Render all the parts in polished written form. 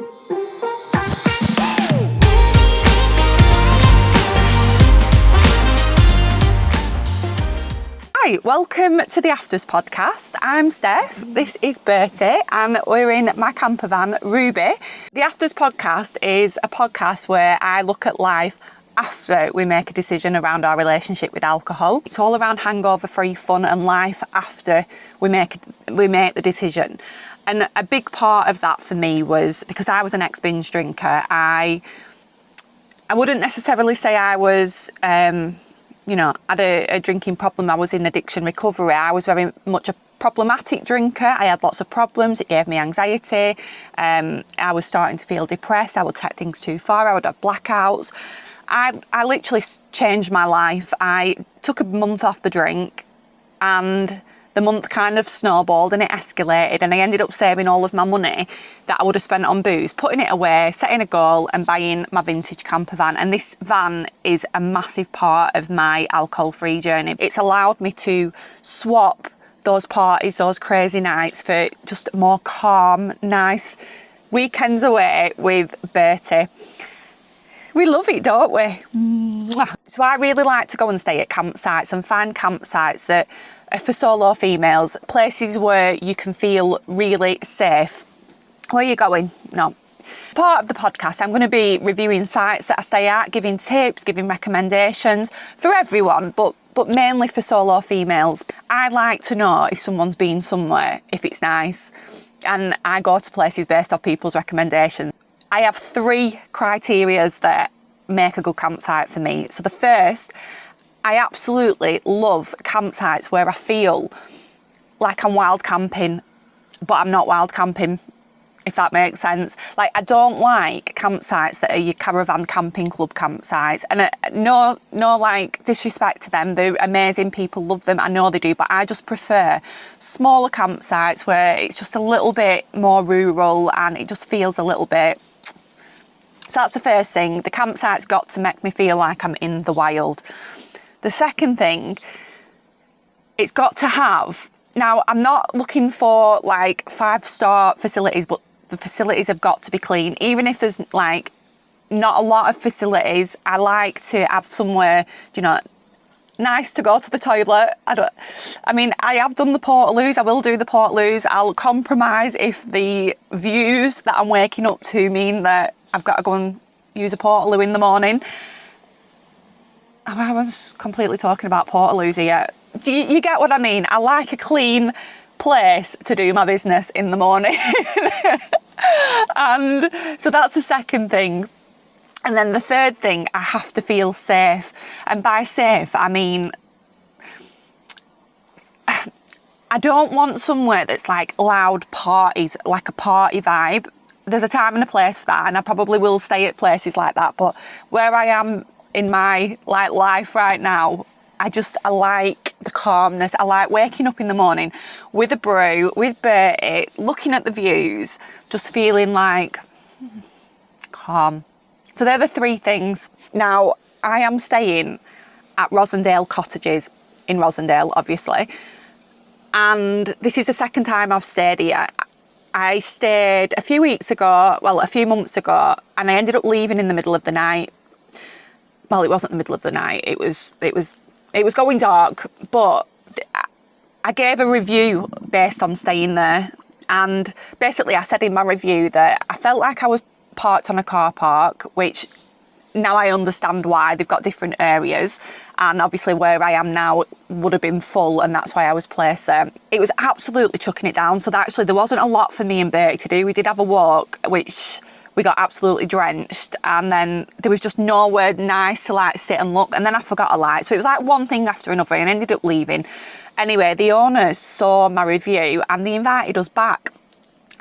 Hi, welcome to the Afters podcast. I'm Steph, this is Bertie, and we're in my camper van, Ruby. The Afters podcast is a podcast where I look at life after we make a decision around our relationship with alcohol. It's all around hangover-free fun and life after we make the decision. And a big part of that for me was because I was an ex-binge drinker. I wouldn't necessarily say I was had a drinking problem. I was in addiction recovery. I was very much a problematic drinker. I had lots of problems. It gave me anxiety. I was starting to feel depressed. I would take things too far. I would have blackouts. I literally changed my life. I took a month off the drink and the month kind of snowballed and it escalated, and I ended up saving all of my money that I would have spent on booze, putting it away, setting a goal and buying my vintage camper van. And this van is a massive part of my alcohol-free journey. It's allowed me to swap those parties, those crazy nights for just more calm, nice weekends away with Bertie. We love it, don't we? So I really like to go and stay at campsites and find campsites that are for solo females, places where you can feel really safe. Where are you going? No. Part of the podcast, I'm going to be reviewing sites that I stay at, giving tips, giving recommendations for everyone, but mainly for solo females. I like to know if someone's been somewhere, if it's nice, and I go to places based off people's recommendations. I have 3 criteria that make a good campsite for me. So the first, I absolutely love campsites where I feel like I'm wild camping, but I'm not wild camping, if that makes sense. Like, I don't like campsites that are your caravan camping club campsites. And no like disrespect to them. They're amazing, people love them, I know they do, but I just prefer smaller campsites where it's just a little bit more rural and it just feels a little bit. So that's the first thing. The campsite's got to make me feel like I'm in the wild. The second thing, it's got to have, now I'm not looking for like 5-star facilities, but the facilities have got to be clean. Even if there's like not a lot of facilities, I like to have somewhere, nice to go to the toilet. I have done the Portaloos. I will do the Portaloos. I'll compromise if the views that I'm waking up to mean that I've got to go and use a Portaloo in the morning. I was completely talking about Portaloos here. Do you get what I mean? I like a clean place to do my business in the morning. And so that's the second thing. And then the third thing, I have to feel safe. And by safe, I mean, I don't want somewhere that's like loud parties, like a party vibe. There's a time and a place for that, and I probably will stay at places like that. But where I am in my life right now, I like the calmness. I like waking up in the morning with a brew, with Bertie, looking at the views, just feeling like calm. So they're the 3 things. Now, I am staying at Rossendale Cottages in Rossendale, obviously. And this is the second time I've stayed here. I stayed a few months ago, and I ended up leaving in the middle of the night. Well, it wasn't the middle of the night. It was going dark, but I gave a review based on staying there. And basically I said in my review that I felt like I was parked on a car park, which now I understand why. They've got different areas, and obviously where I am now would have been full, and that's why I was placed there. It was absolutely chucking it down, so that actually there wasn't a lot for me and Bertie to do. We did have a walk, which we got absolutely drenched, and then there was just nowhere nice to like sit and look, and then I forgot a light. So it was like one thing after another, and I ended up leaving. Anyway, the owners saw my review and they invited us back,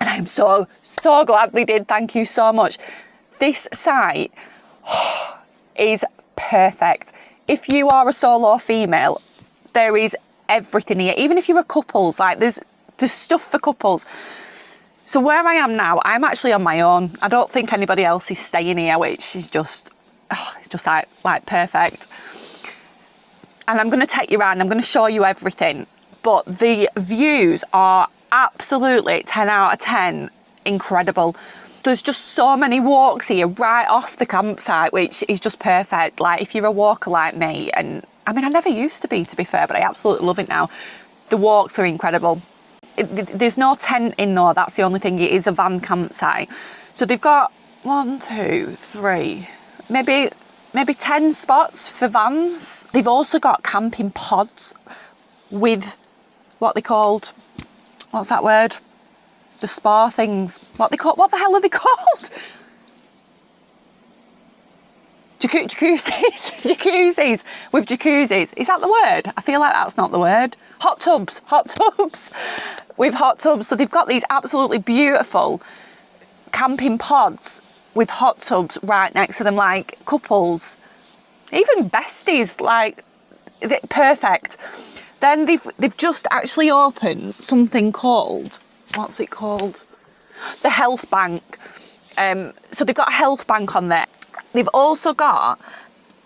and I'm so glad they did. Thank you so much. This site is perfect. If you are a solo female, there is everything here. Even if you're a couples, like there's stuff for couples. So where I am now, I'm actually on my own. I don't think anybody else is staying here, which is just, it's just like perfect. And I'm going to take you around. I'm going to show you everything. But the views are absolutely 10 out of 10 incredible. there's just so many walks here right off the campsite, which is just perfect. Like if you're a walker like me, and I mean, I never used to be fair, but I absolutely love it now. The walks are incredible. There's no tent in though, that's the only thing. It is a van campsite. So they've got 1, 2, 3, maybe 10 spots for vans. They've also got camping pods with what they called, what's that word? The spa things. What the hell are they called? Jacuzzis. Jacuzzis. With jacuzzis. Is that the word? I feel like that's not the word. Hot tubs. With hot tubs. So they've got these absolutely beautiful camping pods with hot tubs right next to them, like couples, even besties, like perfect. Then they've just actually opened something called, what's it called? The health bank. So they've got a health bank on there. They've also got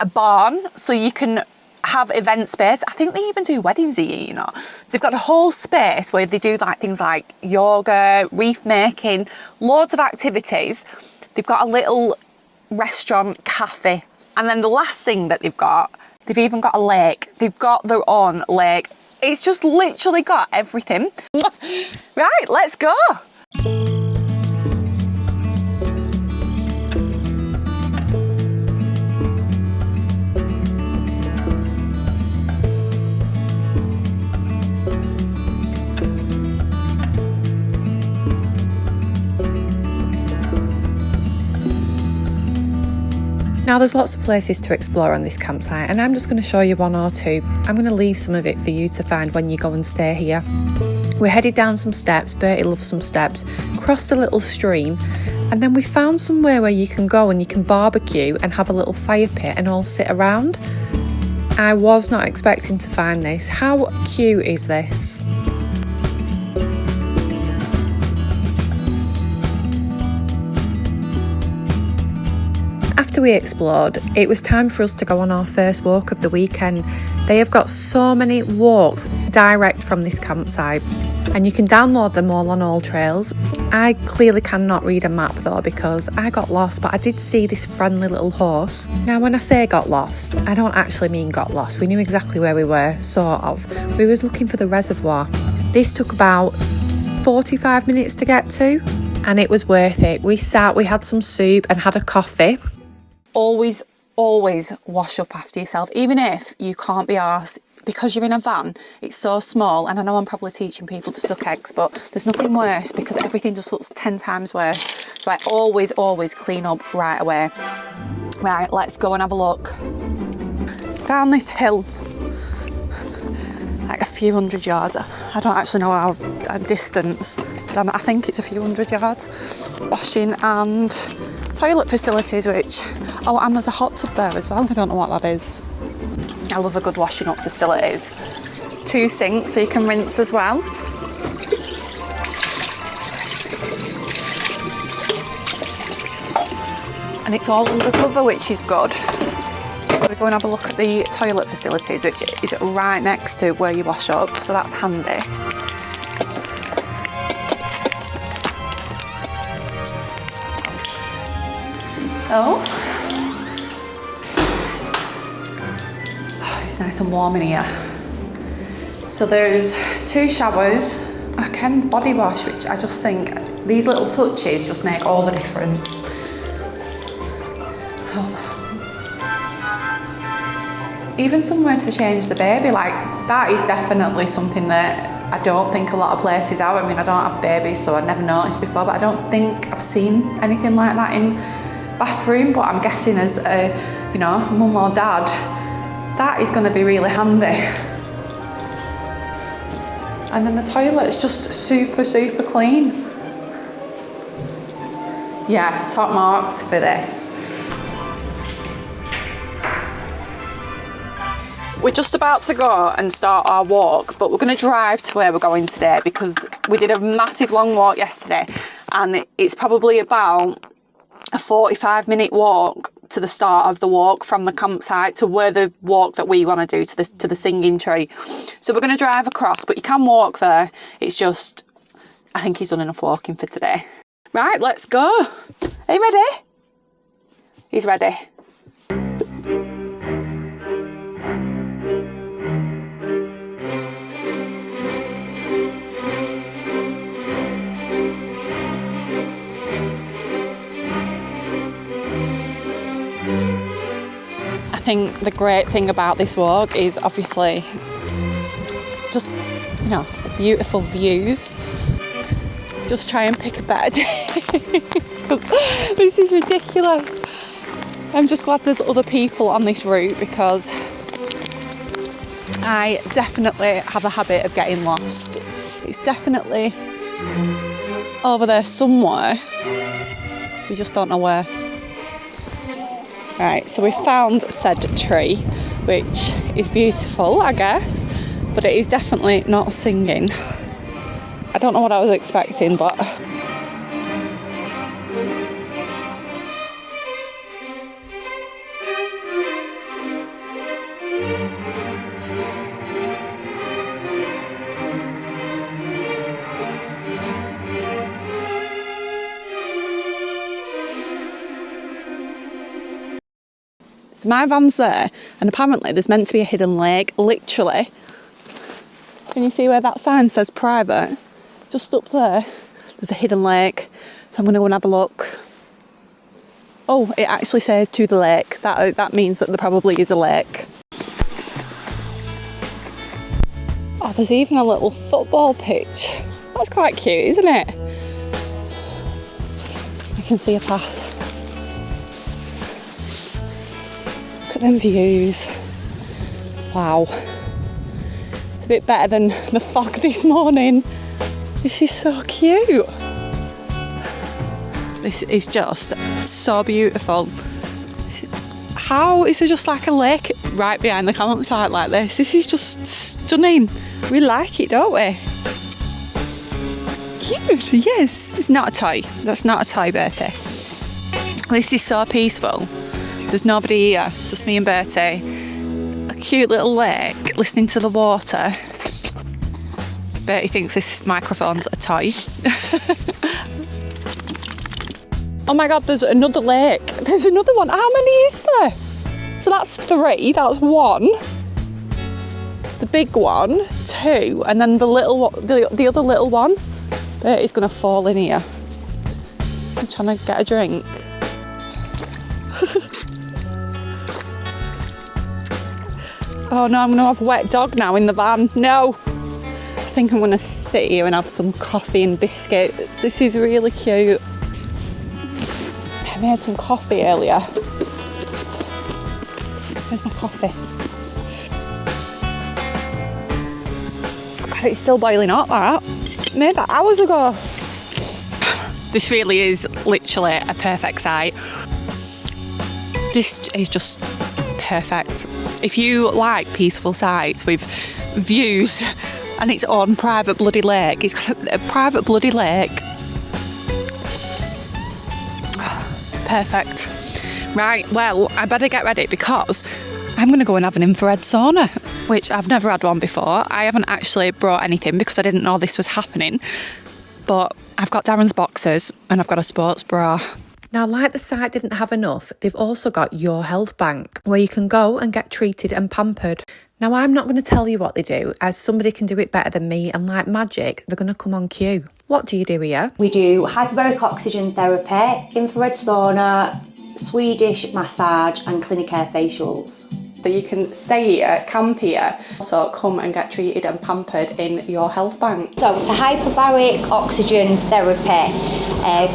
a barn, so you can have event space. I think they even do weddings here, you know. They've got a whole space where they do like things like yoga, reef making, loads of activities. They've got a little restaurant, cafe. And then the last thing that they've even got a lake. They've got their own lake. It's just literally got everything. Right, let's go. Now there's lots of places to explore on this campsite, and I'm just going to show you one or two. I'm going to leave some of it for you to find when you go and stay here. We're headed down some steps, Bertie loves some steps, crossed a little stream, and then we found somewhere where you can go and you can barbecue and have a little fire pit and all sit around. I was not expecting to find this. How cute is this? After we explored, it was time for us to go on our first walk of the weekend. They have got so many walks direct from this campsite, and you can download them all on All Trails. I clearly cannot read a map though, because I got lost, but I did see this friendly little horse. Now when I say got lost, I don't actually mean got lost. We knew exactly where we were, sort of. We was looking for the reservoir. This took about 45 minutes to get to, and it was worth it. We sat, we had some soup and had a coffee. Always wash up after yourself, even if you can't be arsed, because you're in a van. It's so small, and I know I'm probably teaching people to suck eggs, but there's nothing worse because everything just looks 10 times worse. So I always clean up right away. Right, let's go and have a look. Down this hill, like a few hundred yards. I don't actually know how distance, but I think it's a few hundred yards. Washing and toilet facilities, which, oh, and there's a hot tub there as well. I don't know what that is. I love a good washing up facilities. 2 sinks so you can rinse as well. And it's all undercover, which is good. We're going to have a look at the toilet facilities, which is right next to where you wash up, so that's handy. Oh, it's nice and warm in here. So there's 2 showers, a Ken body wash, which I just think these little touches just make all the difference. Even somewhere to change the baby, like that is definitely something that I don't think a lot of places have. I mean, I don't have babies, so I never noticed before, but I don't think I've seen anything like that in bathroom. But I'm guessing as a, you know, mum or dad, that is going to be really handy. And then the toilet's just super clean. Yeah, top marks for this. We're just about to go and start our walk, but we're going to drive to where we're going today because we did a massive long walk yesterday, and it's probably about a 45-minute walk to the start of the walk from the campsite to where the walk that we want to do to the singing tree. So we're going to drive across, but you can walk there. It's just, I think he's done enough walking for today. Right, let's go. Are you ready? He's ready. I think the great thing about this walk is obviously just, you know, the beautiful views. Just try and pick a better day because this is ridiculous. I'm just glad there's other people on this route because I definitely have a habit of getting lost. It's definitely over there somewhere. We just don't know where. Right, so we found said tree, which is beautiful, I guess, but it is definitely not singing. I don't know what I was expecting, but so my van's there, and apparently there's meant to be a hidden lake, literally. Can you see where that sign says private? Just up there, there's a hidden lake, so I'm going to go and have a look. Oh, it actually says to the lake. That means that there probably is a lake. Oh, there's even a little football pitch. That's quite cute, isn't it? I can see a path. Look at them views. Wow. It's a bit better than the fog this morning. This is so cute. This is just so beautiful. How is there just like a lake right behind the campsite like this? This is just stunning. We like it, don't we? Cute, yes. It's not a toy. That's not a toy, Bertie. This is so peaceful. There's nobody here, just me and Bertie. A cute little lake, listening to the water. Bertie thinks this microphone's a toy. Oh my God, there's another lake. There's another one. How many is there? So that's 3, that's 1. The big one, 2, and then the little one, the other little one. Bertie's gonna fall in here. I'm trying to get a drink. Oh no, I'm gonna have a wet dog now in the van. No. I think I'm gonna sit here and have some coffee and biscuits. This is really cute. I made some coffee earlier. Where's my coffee? God, it's still boiling hot, that. Made that hours ago. This really is literally a perfect site. This is just perfect. If you like peaceful sites with views and its own private bloody lake, it's got a private bloody lake. Perfect. Right, well, I better get ready because I'm going to go and have an infrared sauna, which I've never had one before. I haven't actually brought anything because I didn't know this was happening. But I've got Darren's boxers and I've got a sports bra. Now, like the site didn't have enough, they've also got Your Health Bank, where you can go and get treated and pampered. Now, I'm not going to tell you what they do, as somebody can do it better than me, and like magic, they're going to come on cue. What do you do here? We do hyperbaric oxygen therapy, infrared sauna, Swedish massage and clinic air facials. So you can stay here, camp here, also come and get treated and pampered in Your Health Bank. So it's a hyperbaric oxygen therapy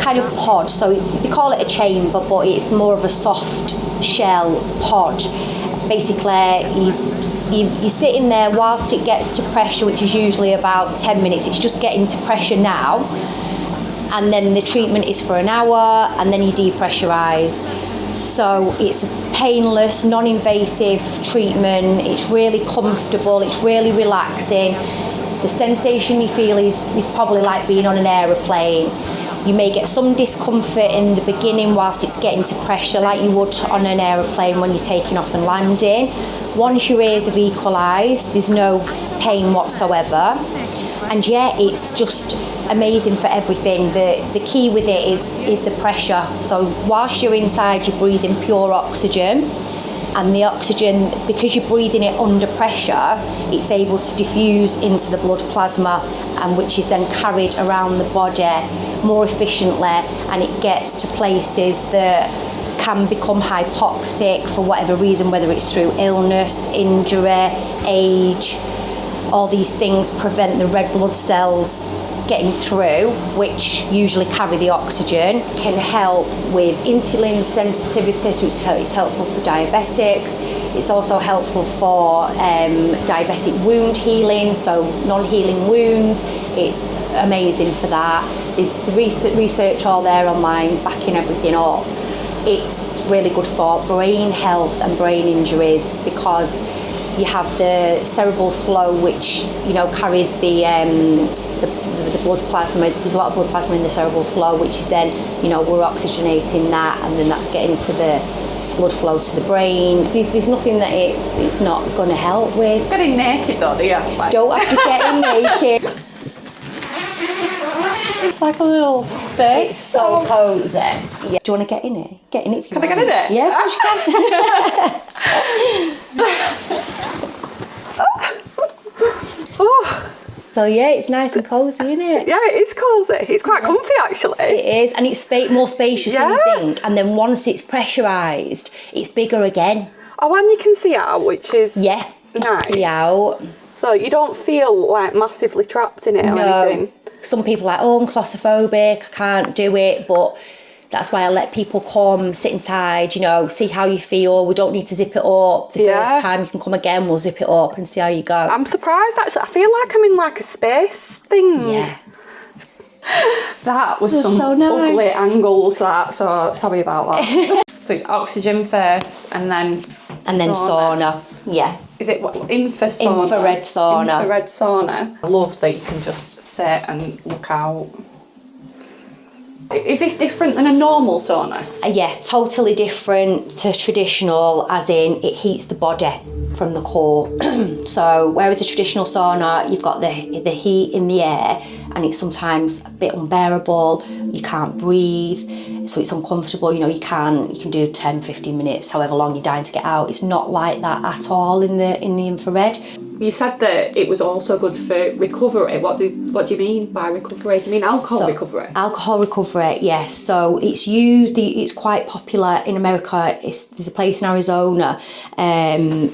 kind of pod. So they call it a chamber, but it's more of a soft shell pod. Basically, you sit in there whilst it gets to pressure, which is usually about 10 minutes. It's just getting to pressure now. And then the treatment is for an hour, and then you depressurise. So it's a painless, non-invasive treatment. It's really comfortable, it's really relaxing. The sensation you feel is probably like being on an aeroplane. You may get some discomfort in the beginning whilst it's getting to pressure, like you would on an aeroplane when you're taking off and landing. Once your ears have equalised, there's no pain whatsoever. And yeah, it's just amazing for everything. The key with it is the pressure. So whilst you're inside, you're breathing pure oxygen, and the oxygen, because you're breathing it under pressure, it's able to diffuse into the blood plasma, and which is then carried around the body more efficiently, and it gets to places that can become hypoxic for whatever reason, whether it's through illness, injury, age. All these things prevent the red blood cells getting through, which usually carry the oxygen. Can help with insulin sensitivity, so it's helpful for diabetics. It's also helpful for diabetic wound healing, so non-healing wounds. It's amazing for that. There's the research all there online backing everything up. It's really good for brain health and brain injuries, because you have the cerebral flow, which carries the blood plasma. There's a lot of blood plasma in the cerebral flow, which is then we're oxygenating that, and then that's getting to the blood flow to the brain. There's nothing that it's not going to help with. Getting naked though, do you? Don't have to get in naked. It's like a little space. It's so cosy. Yeah. Do you want to get in it? Get in it if you want. Can I get in it? Yeah, of course you can. Oh. So yeah, it's nice and cosy, isn't it? Yeah, it is cosy. It's quite comfy actually. It is, and it's more spacious than you think. And then once it's pressurised, it's bigger again. Oh, and you can see out, which is nice. See out. So you don't feel like massively trapped in it or anything. Some people are like, I'm claustrophobic, I can't do it, but that's why I let people come, sit inside, see how you feel. We don't need to zip it up. The first time you can come again, we'll zip it up and see how you go. I'm surprised actually. I feel like I'm in like a space thing. Yeah. That was some so nice. ugly angles, so sorry about that. So it's oxygen first and then sauna. Yeah. Is it infrared sauna? Infrared sauna. Infrared sauna. I love that you can just sit and look out. Is this different than a normal sauna? Yeah, totally different to traditional, as in it heats the body from the core. So whereas a traditional sauna, you've got the heat in the air, and it's sometimes a bit unbearable. You can't breathe, so it's uncomfortable. You can do 10, 15 minutes, however long you're dying to get out. It's not like that at all in the infrared. You said that it was also good for recovery. What do you mean by recovery? Do you mean alcohol recovery? Alcohol recovery, yes. So it's used. It's quite popular in America. There's a place in Arizona.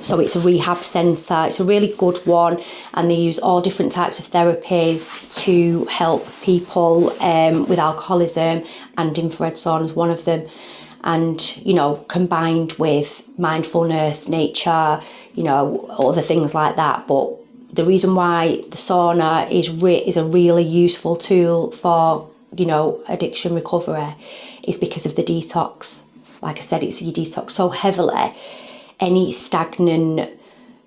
So it's a rehab centre. It's a really good one, and they use all different types of therapies to help people with alcoholism, and infrared sauna is one of them. And combined with mindfulness, nature, other things like that. But the reason why the sauna is a really useful tool for addiction recovery is because of the detox. Like I said, you detox so heavily. Any stagnant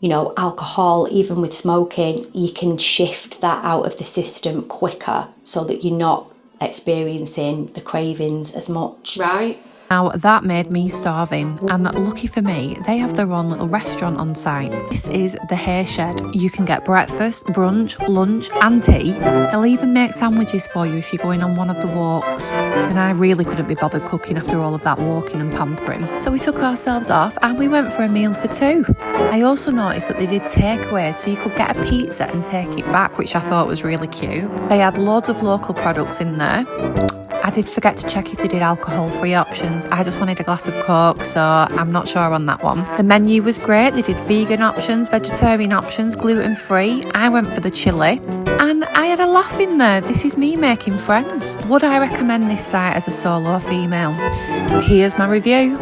alcohol, even with smoking, you can shift that out of the system quicker, so that you're not experiencing the cravings as much. Right. Now that made me starving, and lucky for me, they have their own little restaurant on site. This is the Hay Shed. You can get breakfast, brunch, lunch and tea. They'll even make sandwiches for you if you're going on one of the walks. And I really couldn't be bothered cooking after all of that walking and pampering. So we took ourselves off and we went for a meal for two. I also noticed that they did takeaways, so you could get a pizza and take it back, which I thought was really cute. They had loads of local products in there. I did forget to check if they did alcohol-free options. I just wanted a glass of Coke, so I'm not sure on that one. The menu was great. They did vegan options, vegetarian options, gluten-free. I went for the chili, and I had a laugh in there. This is me making friends. Would I recommend this site as a solo female? Here's my review.